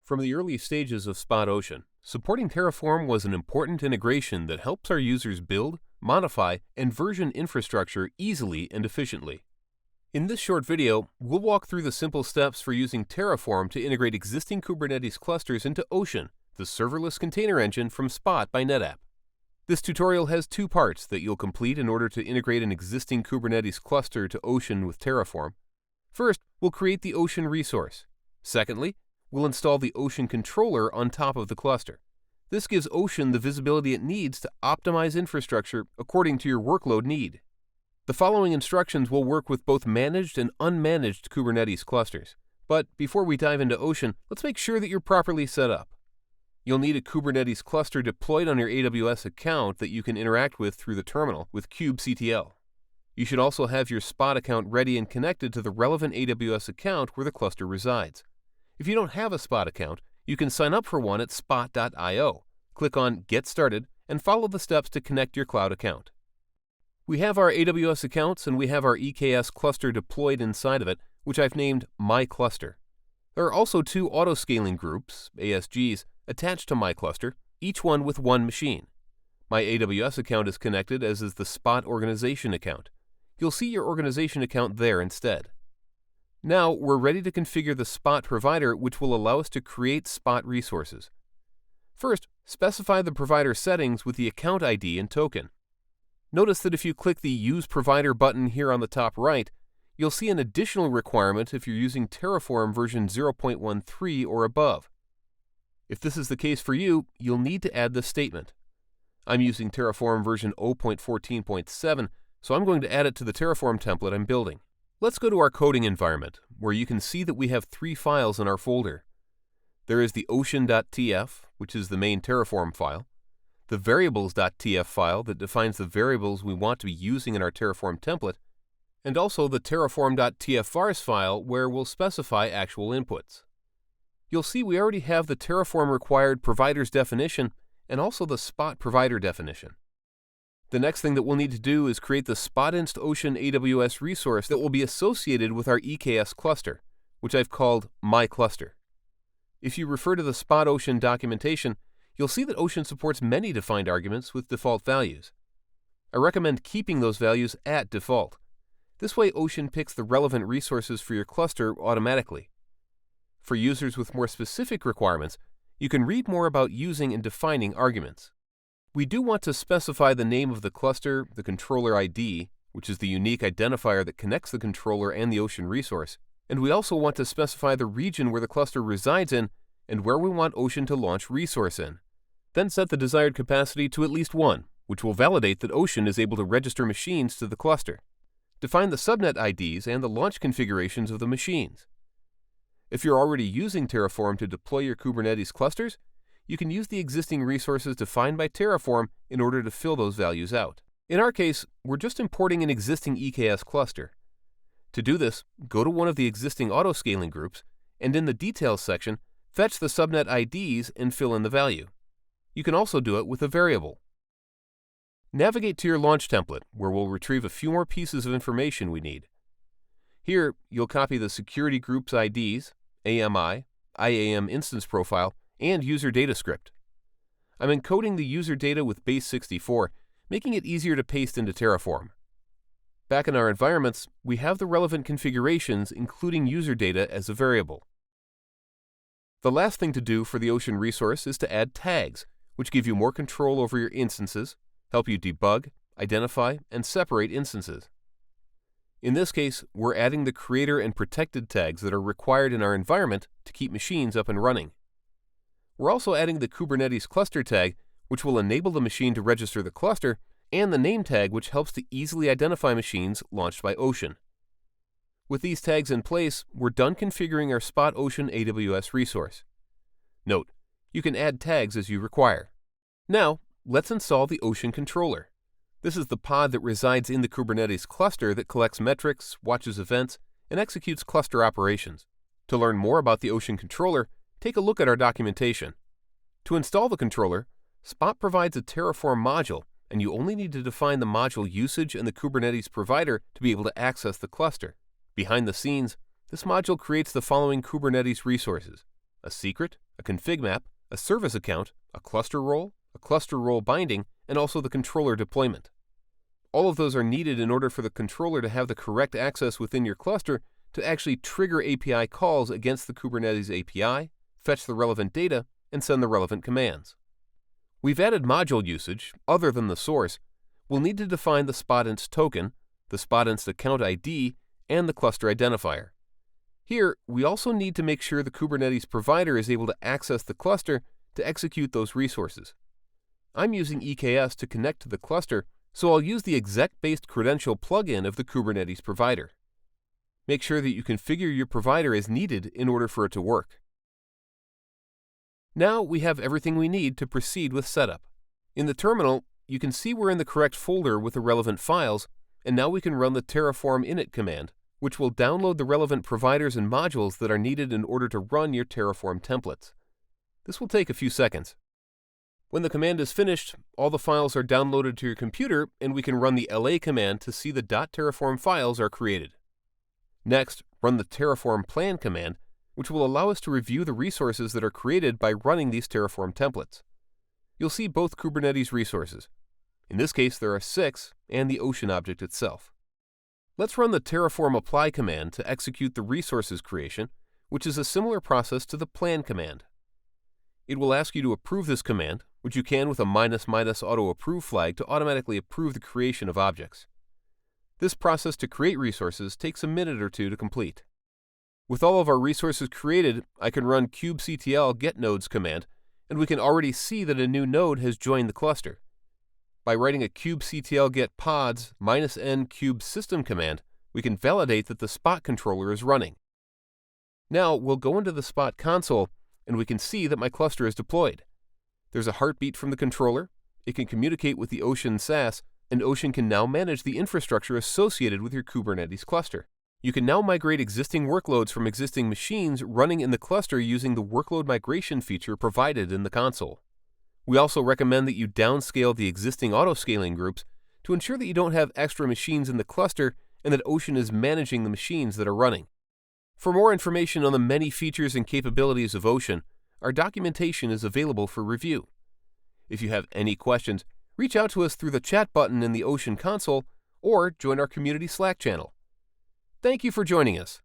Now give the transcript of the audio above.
From the early stages of SpotOcean, supporting Terraform was an important integration that helps our users build, modify, and version infrastructure easily and efficiently. In this short video, we'll walk through the simple steps for using Terraform to integrate existing Kubernetes clusters into Ocean, the serverless container engine from Spot by NetApp. This tutorial has two parts that you'll complete in order to integrate an existing Kubernetes cluster to Ocean with Terraform. First, we'll create the Ocean resource. Secondly, we'll install the Ocean controller on top of the cluster. This gives Ocean the visibility it needs to optimize infrastructure according to your workload need. The following instructions will work with both managed and unmanaged Kubernetes clusters. But before we dive into Ocean, let's make sure that you're properly set up. You'll need a Kubernetes cluster deployed on your AWS account that you can interact with through the terminal with kubectl. You should also have your Spot account ready and connected to the relevant AWS account where the cluster resides. If you don't have a Spot account, you can sign up for one at spot.io. Click on Get Started and follow the steps to connect your cloud account. We have our AWS accounts and we have our EKS cluster deployed inside of it, which I've named My Cluster. There are also two autoscaling groups, ASGs, attached to My Cluster, each one with one machine. My AWS account is connected, as is the Spot organization account. You'll see your organization account there instead. Now we're ready to configure the Spot provider, which will allow us to create Spot resources. First, specify the provider settings with the account ID and token. Notice that if you click the Use Provider button here on the top right, you'll see an additional requirement if you're using Terraform version 0.13 or above. If this is the case for you, you'll need to add this statement. I'm using Terraform version 0.14.7, so I'm going to add it to the Terraform template I'm building. Let's go to our coding environment, where you can see that we have three files in our folder. There is the ocean.tf, which is the main Terraform file, the variables.tf file that defines the variables we want to be using in our Terraform template, and also the terraform.tfvars file where we'll specify actual inputs. You'll see we already have the Terraform required providers definition and also the Spot provider definition. The next thing that we'll need to do is create the Spotinst Ocean AWS resource that will be associated with our EKS cluster, which I've called My Cluster. If you refer to the Spot Ocean documentation, you'll see that Ocean supports many defined arguments with default values. I recommend keeping those values at default. This way Ocean picks the relevant resources for your cluster automatically. For users with more specific requirements, you can read more about using and defining arguments. We do want to specify the name of the cluster, the controller ID, which is the unique identifier that connects the controller and the Ocean resource, and we also want to specify the region where the cluster resides in and where we want Ocean to launch resource in. Then set the desired capacity to at least 1, which will validate that Ocean is able to register machines to the cluster. Define the subnet IDs and the launch configurations of the machines. If you're already using Terraform to deploy your Kubernetes clusters, you can use the existing resources defined by Terraform in order to fill those values out. In our case, we're just importing an existing EKS cluster. To do this, go to one of the existing autoscaling groups, and in the Details section, fetch the subnet IDs and fill in the value. You can also do it with a variable. Navigate to your launch template, where we'll retrieve a few more pieces of information we need. Here, you'll copy the security group's IDs, AMI, IAM instance profile, and user data script. I'm encoding the user data with base64, making it easier to paste into Terraform. Back in our environments, we have the relevant configurations, including user data as a variable. The last thing to do for the Ocean resource is to add tags, which give you more control over your instances, help you debug, identify, and separate instances. In this case, we're adding the creator and protected tags that are required in our environment to keep machines up and running. We're also adding the Kubernetes cluster tag, which will enable the machine to register the cluster, and the name tag, which helps to easily identify machines launched by Ocean. With these tags in place, we're done configuring our Spot Ocean AWS resource. Note, you can add tags as you require. Now, let's install the Ocean controller. This is the pod that resides in the Kubernetes cluster that collects metrics, watches events, and executes cluster operations. To learn more about the Ocean controller, take a look at our documentation. To install the controller, Spot provides a Terraform module, and you only need to define the module usage and the Kubernetes provider to be able to access the cluster. Behind the scenes, this module creates the following Kubernetes resources: a secret, a config map, a service account, a cluster role binding, and also the controller deployment. All of those are needed in order for the controller to have the correct access within your cluster to actually trigger API calls against the Kubernetes API, fetch the relevant data, and send the relevant commands. We've added module usage, other than the source. We'll need to define the Spotinst token, the Spotinst account ID, and the cluster identifier. Here, we also need to make sure the Kubernetes provider is able to access the cluster to execute those resources. I'm using EKS to connect to the cluster, so I'll use the exec-based credential plugin of the Kubernetes provider. Make sure that you configure your provider as needed in order for it to work. Now we have everything we need to proceed with setup. In the terminal, you can see we're in the correct folder with the relevant files, and now we can run the Terraform init command, which will download the relevant providers and modules that are needed in order to run your Terraform templates. This will take a few seconds. When the command is finished, all the files are downloaded to your computer, and we can run the LA command to see the .terraform files are created. Next, run the Terraform Plan command, which will allow us to review the resources that are created by running these Terraform templates. You'll see both Kubernetes resources. In this case, there are 6, and the ocean object itself. Let's run the Terraform Apply command to execute the resources creation, which is a similar process to the Plan command. It will ask you to approve this command, which you can with a ---- auto approve flag to automatically approve the creation of objects. This process to create resources takes a minute or two to complete. With all of our resources created, I can run kubectl getNodes command, and we can already see that a new node has joined the cluster. By writing a kubectl get pods -n kubesystem command, we can validate that the Spot controller is running. Now we'll go into the Spot console, and we can see that my cluster is deployed. There's a heartbeat from the controller, it can communicate with the Ocean SaaS, and Ocean can now manage the infrastructure associated with your Kubernetes cluster. You can now migrate existing workloads from existing machines running in the cluster using the workload migration feature provided in the console. We also recommend that you downscale the existing autoscaling groups to ensure that you don't have extra machines in the cluster and that Ocean is managing the machines that are running. For more information on the many features and capabilities of Ocean, our documentation is available for review. If you have any questions, reach out to us through the chat button in the Ocean console or join our community Slack channel. Thank you for joining us.